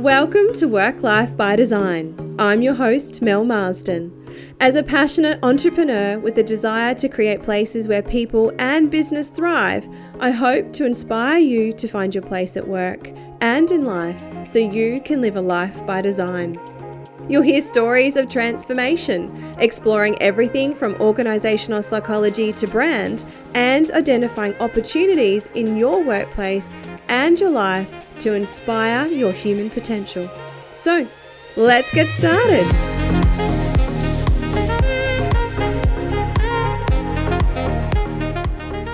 Welcome to Work Life by Design. I'm your host, Mel Marsden. As a passionate entrepreneur with a desire to create places where people and business thrive, I hope to inspire you to find your place at work and in life so you can live a life by design. You'll hear stories of transformation, exploring everything from organisational psychology to brand, and identifying opportunities in your workplace and your life to inspire your human potential. So, let's get started.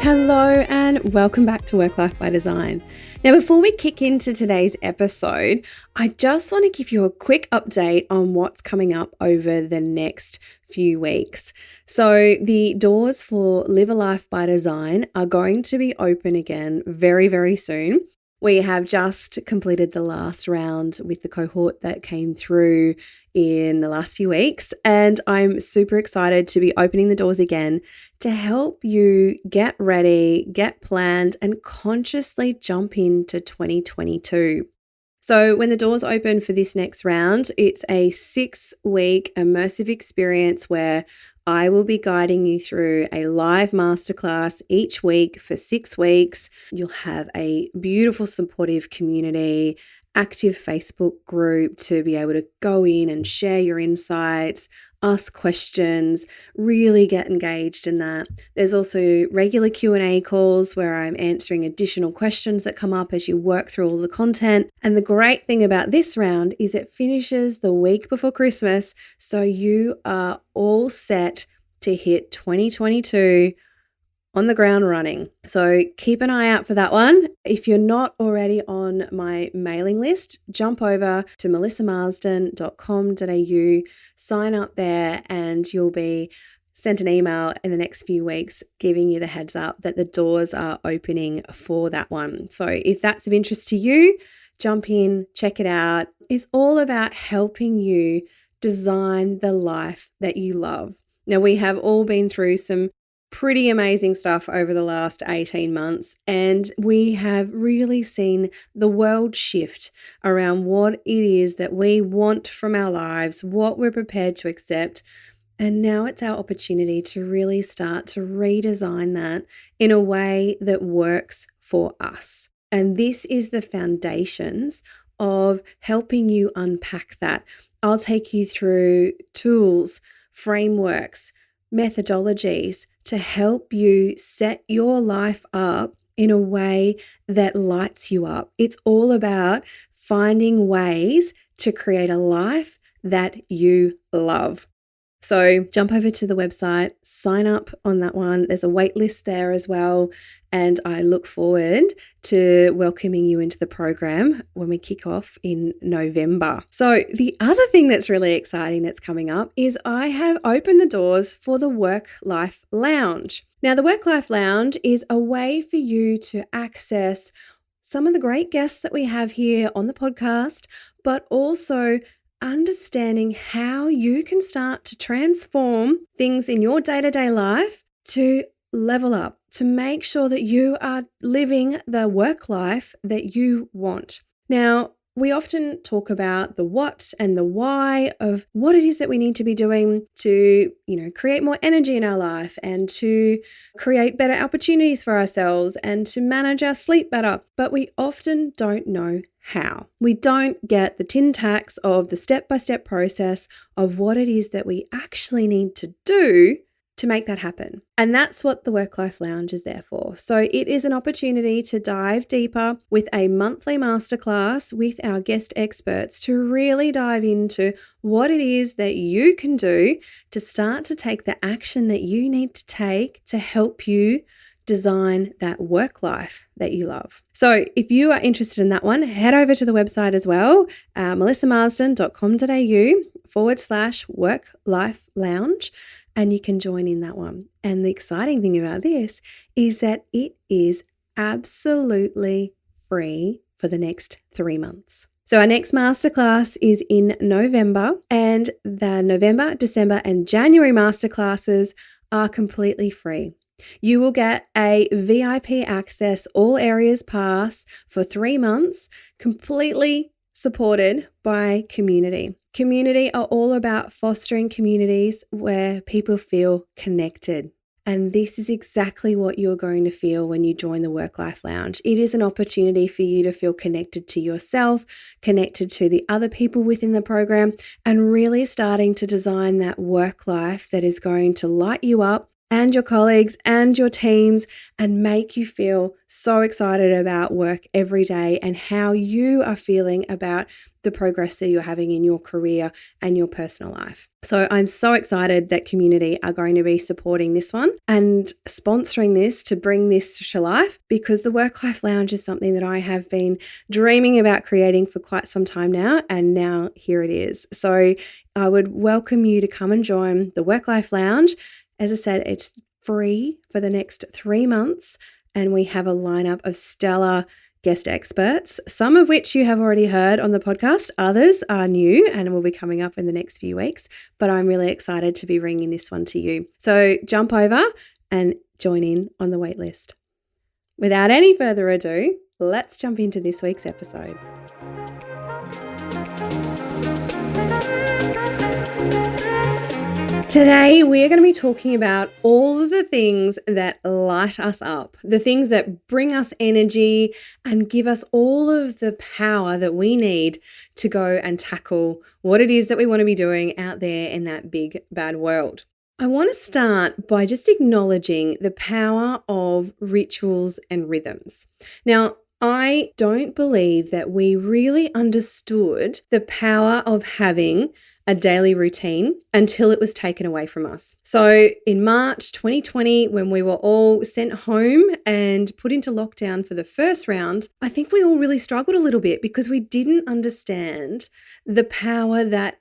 Hello and welcome back to Work Life by Design. Now, before we kick into today's episode, I just want to give you a quick update on what's coming up over the next few weeks. So the doors for Live a Life by Design are going to be open again very, very soon. We have just completed the last round with the cohort that came through in the last few weeks, and I'm super excited to be opening the doors again to help you get ready, get planned, and consciously jump into 2022. So when the doors open for this next round, it's a 6-week immersive experience where I will be guiding you through a live masterclass each week for 6 weeks. You'll have a beautiful supportive community, active Facebook group to be able to go in and share your insights, ask questions, really get engaged in that. There's also regular Q&A calls where I'm answering additional questions that come up as you work through all the content. And the great thing about this round is it finishes the week before Christmas, so you are all set to hit 2022 on the ground running. So keep an eye out for that one. If you're not already on my mailing list, jump over to melissamarsden.com.au, sign up there, and you'll be sent an email in the next few weeks giving you the heads up that the doors are opening for that one. So if that's of interest to you, jump in, check it out. It's all about helping you design the life that you love. Now, we have all been through some pretty amazing stuff over the last 18 months, and we have really seen the world shift around what it is that we want from our lives, what we're prepared to accept. And now it's our opportunity to really start to redesign that in a way that works for us. And this is the foundations of helping you unpack that. I'll take you through tools, frameworks, methodologies to help you set your life up in a way that lights you up. It's all about finding ways to create a life that you love. So jump over to the website, sign up on that one. There's a wait list there as well. And I look forward to welcoming you into the program when we kick off in November. So the other thing that's really exciting that's coming up is I have opened the doors for the Work Life Lounge. Now, the Work Life Lounge is a way for you to access some of the great guests that we have here on the podcast, but also understanding how you can start to transform things in your day-to-day life to level up, to make sure that you are living the work life that you want. Now, we often talk about the what and the why of what it is that we need to be doing to, create more energy in our life and to create better opportunities for ourselves and to manage our sleep better. But we often don't know how. We don't get the tin tacks of the step-by-step process of what it is that we actually need to do to make that happen. And that's what the Work Life Lounge is there for. So it is an opportunity to dive deeper with a monthly masterclass with our guest experts to really dive into what it is that you can do to start to take the action that you need to take to help you design that work life that you love. So if you are interested in that one, head over to the website as well, melissamarsden.com.au/Work Life Lounge. And you can join in that one. And the exciting thing about this is that it is absolutely free for the next 3 months. So our next masterclass is in November, and the November, December, and January masterclasses are completely free. You will get a VIP access all areas pass for 3 months, completely supported by community. Community are all about fostering communities where people feel connected. And this is exactly what you're going to feel when you join the Work Life Lounge. It is an opportunity for you to feel connected to yourself, connected to the other people within the program, and really starting to design that work life that is going to light you up and your colleagues and your teams and make you feel so excited about work every day and how you are feeling about the progress that you're having in your career and your personal life. So I'm so excited that community are going to be supporting this one and sponsoring this to bring this to life, because the Work Life Lounge is something that I have been dreaming about creating for quite some time now, and now here it is. So I would welcome you to come and join the Work Life Lounge. As I said, it's free for the next 3 months, and we have a lineup of stellar guest experts, some of which you have already heard on the podcast. Others are new and will be coming up in the next few weeks, but I'm really excited to be bringing this one to you. So jump over and join in on the wait list. Without any further ado, let's jump into this week's episode. Today, we are going to be talking about all of the things that light us up, the things that bring us energy and give us all of the power that we need to go and tackle what it is that we want to be doing out there in that big, bad world. I want to start by just acknowledging the power of rituals and rhythms. Now, I don't believe that we really understood the power of having a daily routine until it was taken away from us. So in March 2020, when we were all sent home and put into lockdown for the first round, I think we all really struggled a little bit because we didn't understand the power that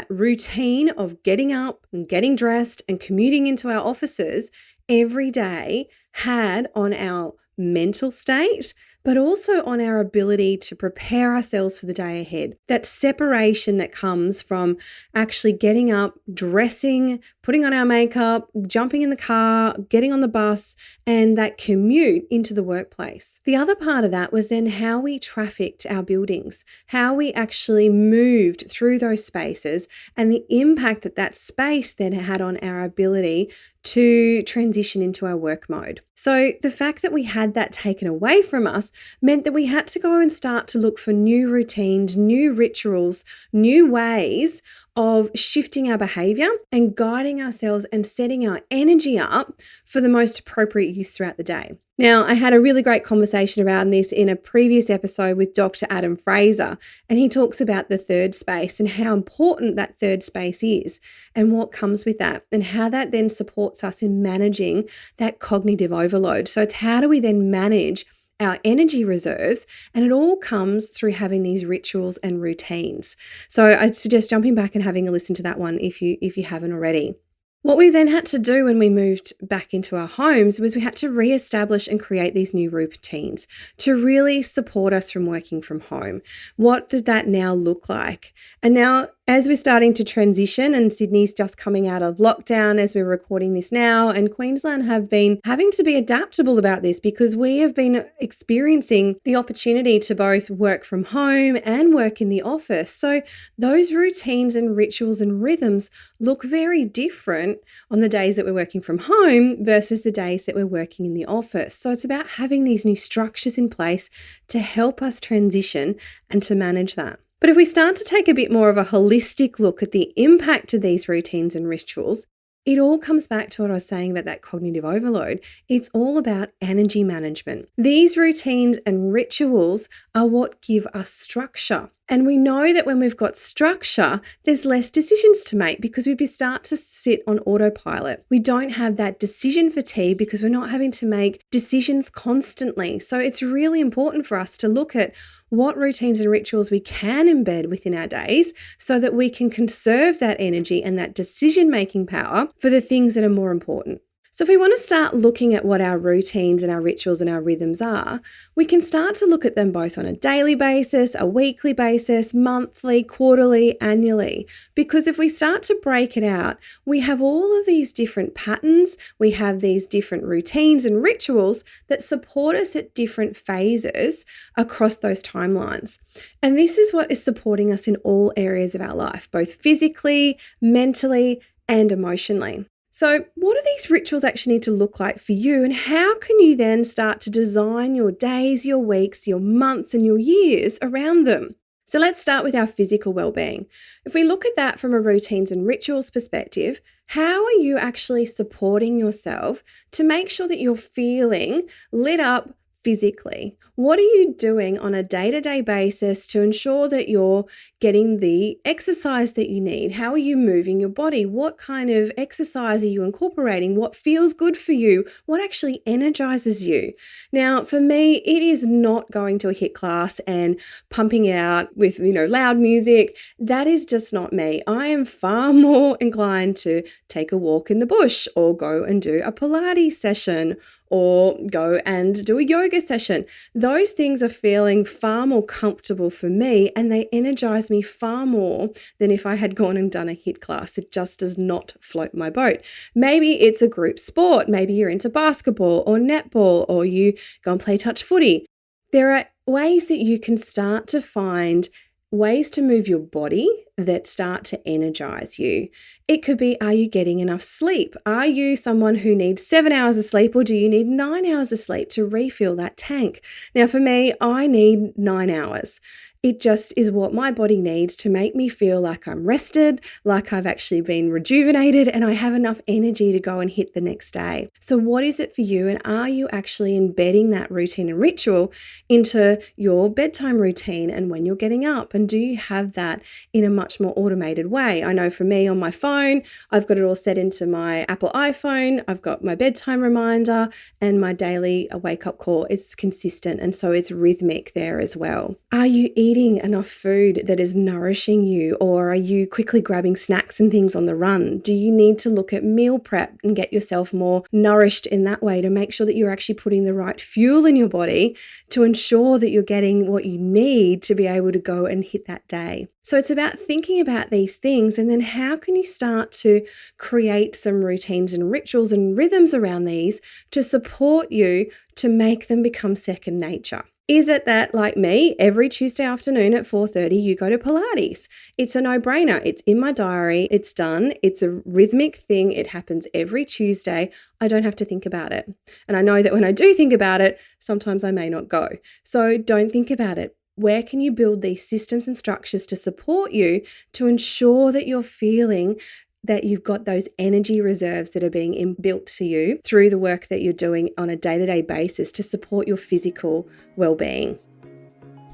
routine of getting up and getting dressed and commuting into our offices every day had on our mental state, but also on our ability to prepare ourselves for the day ahead. That separation that comes from actually getting up, dressing, putting on our makeup, jumping in the car, getting on the bus, and that commute into the workplace. The other part of that was then how we trafficked our buildings, how we actually moved through those spaces, and the impact that that space then had on our ability to transition into our work mode. So the fact that we had that taken away from us meant that we had to go and start to look for new routines, new rituals, new ways of shifting our behavior and guiding ourselves and setting our energy up for the most appropriate use throughout the day. Now, I had a really great conversation around this in a previous episode with Dr. Adam Fraser, and he talks about the third space and how important that third space is and what comes with that and how that then supports us in managing that cognitive overload. So it's how do we then manage our energy reserves, and it all comes through having these rituals and routines. So I'd suggest jumping back and having a listen to that one if you haven't already. What we then had to do when we moved back into our homes was we had to reestablish and create these new routines to really support us from working from home. What does that now look like? And now, as we're starting to transition, and Sydney's just coming out of lockdown as we're recording this now, and Queensland have been having to be adaptable about this because we have been experiencing the opportunity to both work from home and work in the office. So those routines and rituals and rhythms look very different on the days that we're working from home versus the days that we're working in the office. So it's about having these new structures in place to help us transition and to manage that. But if we start to take a bit more of a holistic look at the impact of these routines and rituals, it all comes back to what I was saying about that cognitive overload. It's all about energy management. These routines and rituals are what give us structure. And we know that when we've got structure, there's less decisions to make because we start to sit on autopilot. We don't have that decision fatigue because we're not having to make decisions constantly. So it's really important for us to look at what routines and rituals we can embed within our days so that we can conserve that energy and that decision-making power for the things that are more important. So if we want to start looking at what our routines and our rituals and our rhythms are, we can start to look at them both on a daily basis, a weekly basis, monthly, quarterly, annually. Because if we start to break it out, we have all of these different patterns, we have these different routines and rituals that support us at different phases across those timelines. And this is what is supporting us in all areas of our life, both physically, mentally, and emotionally. So, what do these rituals actually need to look like for you? And how can you then start to design your days, your weeks, your months, and your years around them? So, let's start with our physical well-being. If we look at that from a routines and rituals perspective, how are you actually supporting yourself to make sure that you're feeling lit up physically? What are you doing on a day-to-day basis to ensure that you're getting the exercise that you need? How are you moving your body? What kind of exercise are you incorporating? What feels good for you? What actually energizes you? Now, for me, it is not going to a HIIT class and pumping out with, loud music. That is just not me. I am far more inclined to take a walk in the bush or go and do a Pilates session or go and do a yoga session. Those things are feeling far more comfortable for me, and they energize me far more than if I had gone and done a HIIT class. It just does not float my boat. Maybe it's a group sport. Maybe you're into basketball or netball, or you go and play touch footy. There are ways that you can start to find ways to move your body that start to energize you. It could be, are you getting enough sleep? Are you someone who needs 7 hours of sleep, or do you need 9 hours of sleep to refill that tank? Now, for me, I need 9 hours. It just is what my body needs to make me feel like I'm rested, like I've actually been rejuvenated, and I have enough energy to go and hit the next day. So what is it for you? And are you actually embedding that routine and ritual into your bedtime routine and when you're getting up? And do you have that in a much more automated way? I know for me on my phone, I've got it all set into my Apple iPhone. I've got my bedtime reminder and my daily wake up call. It's consistent, and so it's rhythmic there as well. Are you eating enough food that is nourishing you, or are you quickly grabbing snacks and things on the run? Do you need to look at meal prep and get yourself more nourished in that way to make sure that you're actually putting the right fuel in your body to ensure that you're getting what you need to be able to go and hit that day? So it's about thinking about these things, and then how can you start to create some routines and rituals and rhythms around these to support you to make them become second nature. Is it that, like me, every Tuesday afternoon at 4:30, you go to Pilates? It's a no-brainer. It's in my diary. It's done. It's a rhythmic thing. It happens every Tuesday. I don't have to think about it. And I know that when I do think about it, sometimes I may not go. So don't think about it. Where can you build these systems and structures to support you to ensure that you're feeling that you've got those energy reserves that are being inbuilt to you through the work that you're doing on a day-to-day basis to support your physical well-being?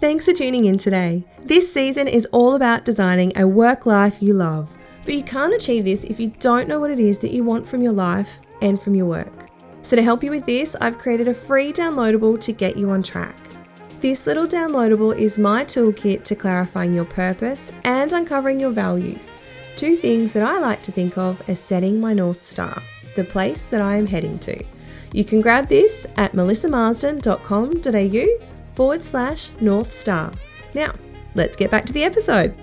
Thanks for tuning in today. This season is all about designing a work life you love, but you can't achieve this if you don't know what it is that you want from your life and from your work. So to help you with this, I've created a free downloadable to get you on track. This little downloadable is my toolkit to clarifying your purpose and uncovering your values. Two things that I like to think of as setting my North Star, the place that I am heading to. You can grab this at melissamarsden.com.au/North Star. Now, let's get back to the episode.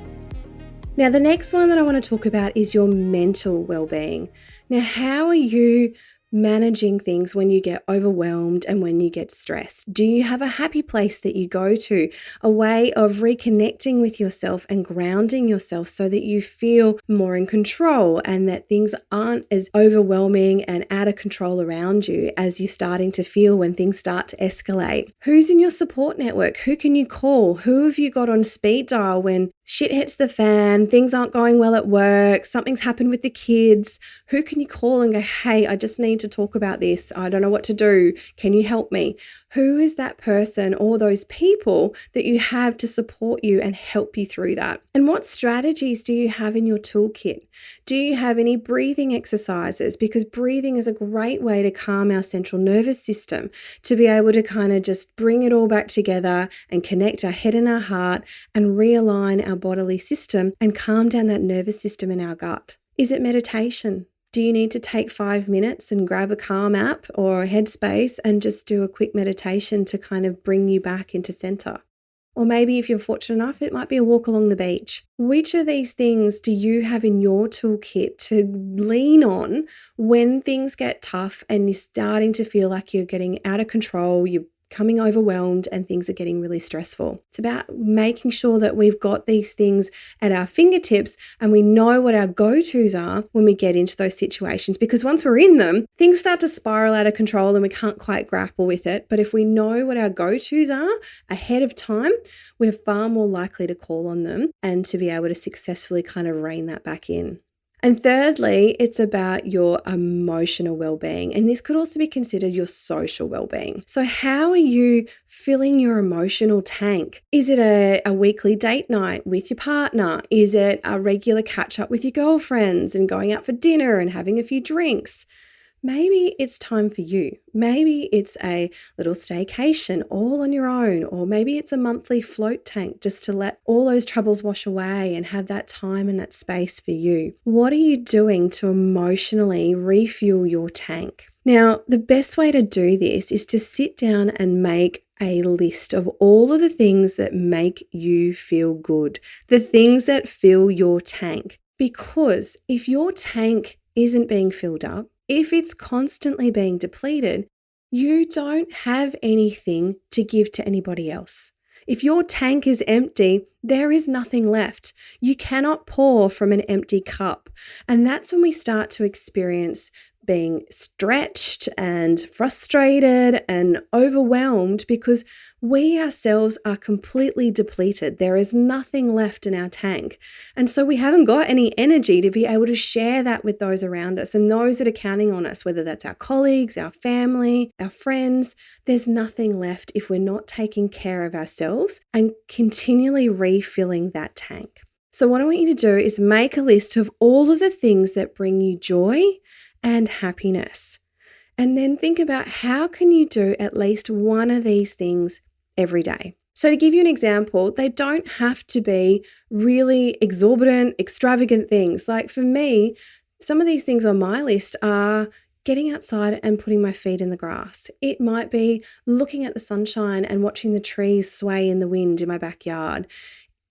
Now, the next one that I want to talk about is your mental well-being. Now, how are you managing things when you get overwhelmed and when you get stressed? Do you have a happy place that you go to, a way of reconnecting with yourself and grounding yourself so that you feel more in control and that things aren't as overwhelming and out of control around you as you're starting to feel when things start to escalate? Who's in your support network? Who can you call? Who have you got on speed dial when shit hits the fan, things aren't going well at work, something's happened with the kids? Who can you call and go, hey, I just need to talk about this. I don't know what to do. Can you help me? Who is that person or those people that you have to support you and help you through that? And what strategies do you have in your toolkit? Do you have any breathing exercises? Because breathing is a great way to calm our central nervous system, to be able to kind of just bring it all back together and connect our head and our heart and realign our bodily system and calm down that nervous system in our gut. Is it meditation? Do you need to take 5 minutes and grab a Calm app or a Headspace and just do a quick meditation to kind of bring you back into center? Or maybe if you're fortunate enough, it might be a walk along the beach. Which of these things do you have in your toolkit to lean on when things get tough and you're starting to feel like you're getting out of control, you're becoming overwhelmed and things are getting really stressful? It's about making sure that we've got these things at our fingertips and we know what our go-tos are when we get into those situations, because once we're in them, things start to spiral out of control and we can't quite grapple with it. But if we know what our go-tos are ahead of time, we're far more likely to call on them and to be able to successfully kind of rein that back in. And thirdly, it's about your emotional well-being. And this could also be considered your social well-being. So how are you filling your emotional tank? Is it a weekly date night with your partner? Is it a regular catch up with your girlfriends and going out for dinner and having a few drinks? Maybe it's time for you. Maybe it's a little staycation all on your own, or maybe it's a monthly float tank just to let all those troubles wash away and have that time and that space for you. What are you doing to emotionally refuel your tank? Now, the best way to do this is to sit down and make a list of all of the things that make you feel good, the things that fill your tank. Because if your tank isn't being filled up, if it's constantly being depleted, you don't have anything to give to anybody else. If your tank is empty, there is nothing left. You cannot pour from an empty cup. And that's when we start to experience being stretched and frustrated and overwhelmed, because we ourselves are completely depleted. There is nothing left in our tank. And so we haven't got any energy to be able to share that with those around us and those that are counting on us, whether that's our colleagues, our family, our friends. There's nothing left if we're not taking care of ourselves and continually refilling that tank. So what I want you to do is make a list of all of the things that bring you joy and happiness. And then think about how can you do at least one of these things every day. So to give you an example, they don't have to be really exorbitant, extravagant things. Like for me, some of these things on my list are getting outside and putting my feet in the grass. It might be looking at the sunshine and watching the trees sway in the wind in my backyard.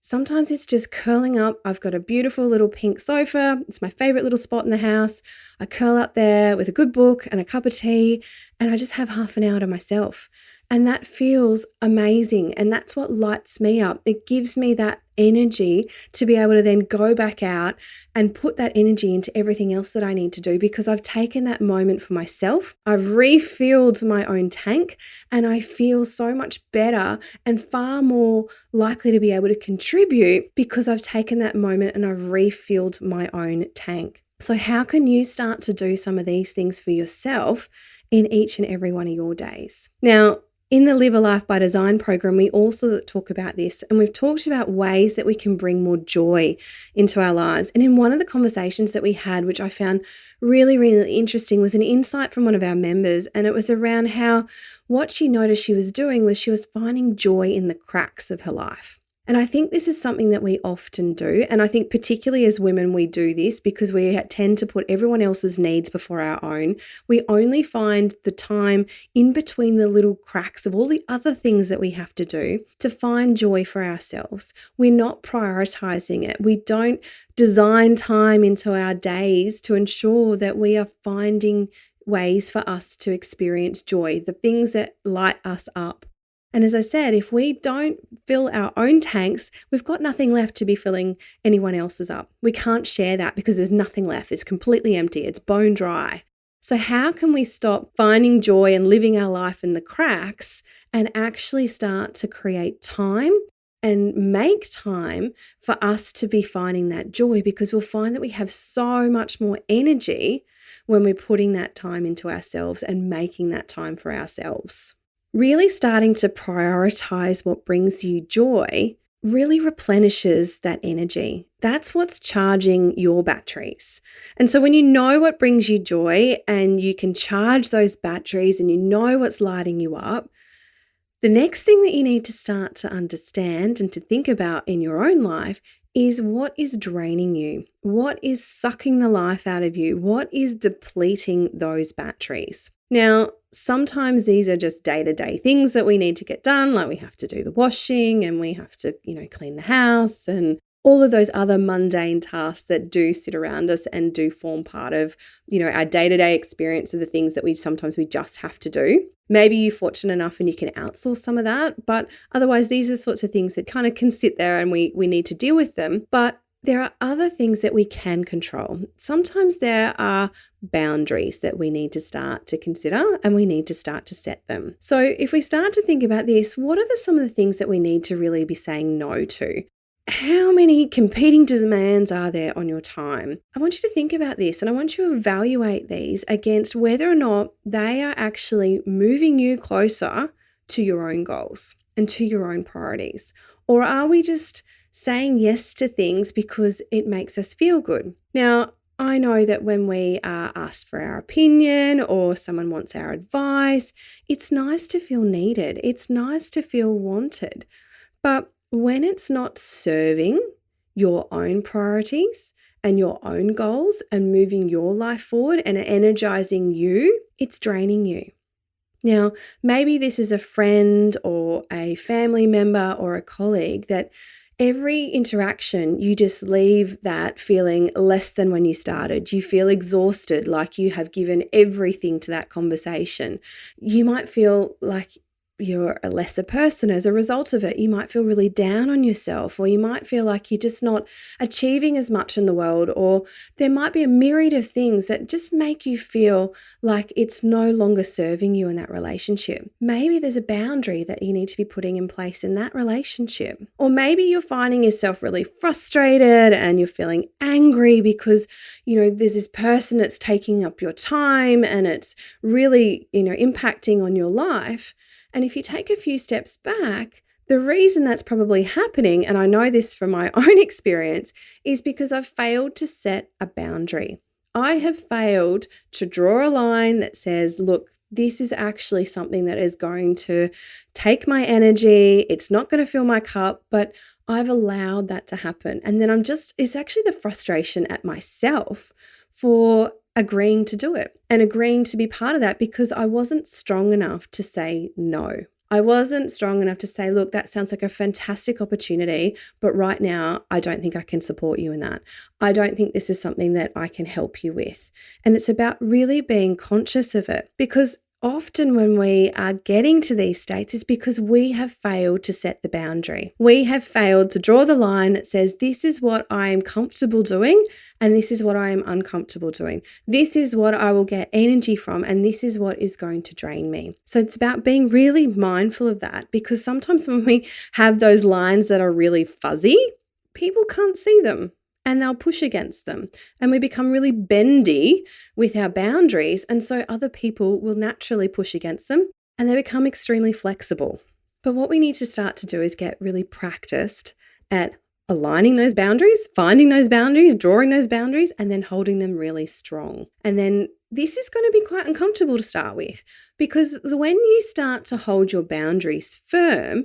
Sometimes it's just curling up. I've got a beautiful little pink sofa. It's my favorite little spot in the house. I curl up there with a good book and a cup of tea, and I just have half an hour to myself. And that feels amazing. And that's what lights me up. It gives me that energy to be able to then go back out and put that energy into everything else that I need to do, because I've taken that moment for myself. I've refilled my own tank and I feel so much better and far more likely to be able to contribute because I've taken that moment and I've refilled my own tank. So how can you start to do some of these things for yourself in each and every one of your days? Now, in the Live a Life by Design program, we also talk about this, and we've talked about ways that we can bring more joy into our lives. And in one of the conversations that we had, which I found really, really interesting, was an insight from one of our members. And it was around how what she noticed she was doing was she was finding joy in the cracks of her life. And I think this is something that we often do. And I think particularly as women, we do this because we tend to put everyone else's needs before our own. We only find the time in between the little cracks of all the other things that we have to do to find joy for ourselves. We're not prioritizing it. We don't design time into our days to ensure that we are finding ways for us to experience joy, the things that light us up. And as I said, if we don't fill our own tanks, we've got nothing left to be filling anyone else's up. We can't share that because there's nothing left. It's completely empty. It's bone dry. So how can we stop finding joy and living our life in the cracks and actually start to create time and make time for us to be finding that joy? Because we'll find that we have so much more energy when we're putting that time into ourselves and making that time for ourselves. Really starting to prioritize what brings you joy really replenishes that energy. That's what's charging your batteries. And so when you know what brings you joy and you can charge those batteries and you know what's lighting you up, The next thing that you need to start to understand and to think about in your own life is what is draining you? What is sucking the life out of you? What is depleting those batteries? Now, sometimes these are just day-to-day things that we need to get done, like we have to do the washing and we have to, clean the house and all of those other mundane tasks that do sit around us and do form part of, our day-to-day experience of the things that we just have to do. Maybe you're fortunate enough and you can outsource some of that, but otherwise these are sorts of things that kind of can sit there and we need to deal with them. But there are other things that we can control. Sometimes there are boundaries that we need to start to consider and we need to start to set them. So if we start to think about this, what are some of the things that we need to really be saying no to? How many competing demands are there on your time? I want you to think about this and I want you to evaluate these against whether or not they are actually moving you closer to your own goals and to your own priorities. Or are we just saying yes to things because it makes us feel good? Now, I know that when we are asked for our opinion or someone wants our advice, it's nice to feel needed. It's nice to feel wanted. But when it's not serving your own priorities and your own goals and moving your life forward and energizing you, it's draining you. Now, maybe this is a friend or a family member or a colleague that every interaction, you just leave that feeling less than when you started. You feel exhausted, like you have given everything to that conversation. You might feel like you're a lesser person as a result of it. You might feel really down on yourself, or you might feel like you're just not achieving as much in the world, or there might be a myriad of things that just make you feel like it's no longer serving you in that relationship. Maybe there's a boundary that you need to be putting in place in that relationship. Or maybe you're finding yourself really frustrated and you're feeling angry because, there's this person that's taking up your time and it's really, impacting on your life. And if you take a few steps back, the reason that's probably happening, and I know this from my own experience, is because I've failed to set a boundary. I have failed to draw a line that says, look, this is actually something that is going to take my energy. It's not going to fill my cup, but I've allowed that to happen. And then it's actually the frustration at myself for agreeing to do it and agreeing to be part of that because I wasn't strong enough to say no. I wasn't strong enough to say, look, that sounds like a fantastic opportunity, but right now I don't think I can support you in that. I don't think this is something that I can help you with. And it's about really being conscious of it, because often when we are getting to these states is because we have failed to set the boundary. We have failed to draw the line that says, this is what I am comfortable doing and this is what I am uncomfortable doing. This is what I will get energy from and this is what is going to drain me. So it's about being really mindful of that, because sometimes when we have those lines that are really fuzzy, people can't see them. And they'll push against them. And we become really bendy with our boundaries. And so other people will naturally push against them and they become extremely flexible. But what we need to start to do is get really practiced at aligning those boundaries, finding those boundaries, drawing those boundaries, and then holding them really strong. And then this is going to be quite uncomfortable to start with, because when you start to hold your boundaries firm,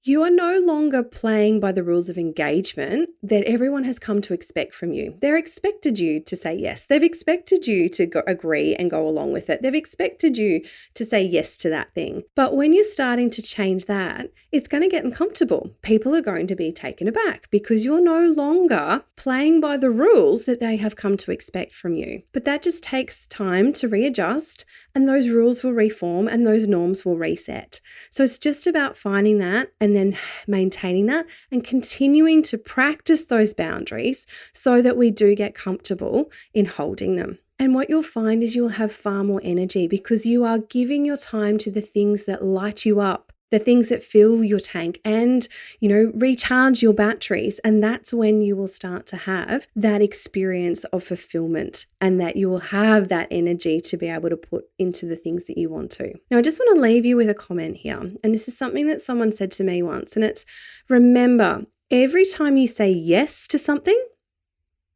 you are no longer playing by the rules of engagement that everyone has come to expect from you. They're expected you to say yes. They've expected you to agree and go along with it. They've expected you to say yes to that thing. But when you're starting to change that, it's going to get uncomfortable. People are going to be taken aback because you're no longer playing by the rules that they have come to expect from you. But that just takes time to readjust, and those rules will reform and those norms will reset. So it's just about finding that and then maintaining that and continuing to practice those boundaries so that we do get comfortable in holding them. And what you'll find is you'll have far more energy because you are giving your time to the things that light you up, the things that fill your tank and, recharge your batteries. And that's when you will start to have that experience of fulfillment and that you will have that energy to be able to put into the things that you want to. Now, I just want to leave you with a comment here. And this is something that someone said to me once. And it's, remember, every time you say yes to something,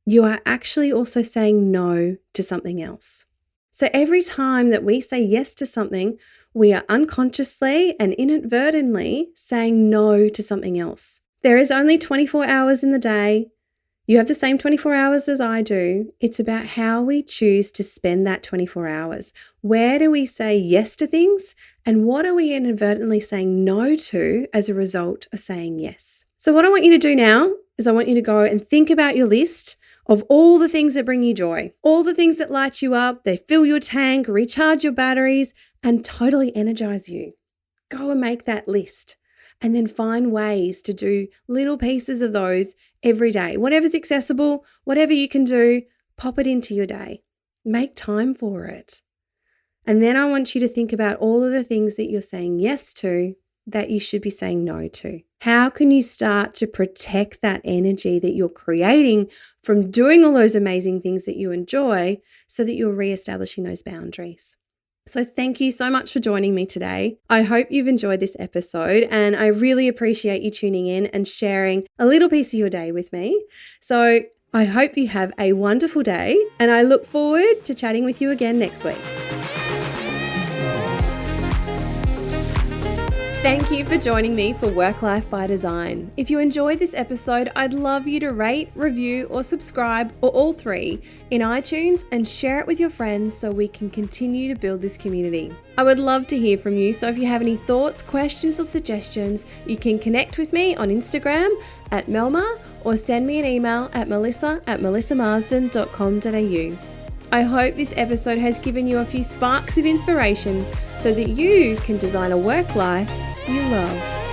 you are actually also saying no to something else. So every time that we say yes to something, we are unconsciously and inadvertently saying no to something else. There is only 24 hours in the day. You have the same 24 hours as I do. It's about how we choose to spend that 24 hours. Where do we say yes to things? And what are we inadvertently saying no to as a result of saying yes? So what I want you to do now is I want you to go and think about your list of all the things that bring you joy, all the things that light you up, they fill your tank, recharge your batteries, and totally energize you. Go and make that list. And then find ways to do little pieces of those every day. Whatever's accessible, whatever you can do, pop it into your day. Make time for it. And then I want you to think about all of the things that you're saying yes to that you should be saying no to. How can you start to protect that energy that you're creating from doing all those amazing things that you enjoy so that you're reestablishing those boundaries? So thank you so much for joining me today. I hope you've enjoyed this episode and I really appreciate you tuning in and sharing a little piece of your day with me. So I hope you have a wonderful day and I look forward to chatting with you again next week. Thank you for joining me for Work Life by Design. If you enjoyed this episode, I'd love you to rate, review, or subscribe, or all three, in iTunes and share it with your friends so we can continue to build this community. I would love to hear from you, so if you have any thoughts, questions, or suggestions, you can connect with me on Instagram at Melma or send me an email at melissa@melissamarsden.com.au. I hope this episode has given you a few sparks of inspiration so that you can design a work life you love.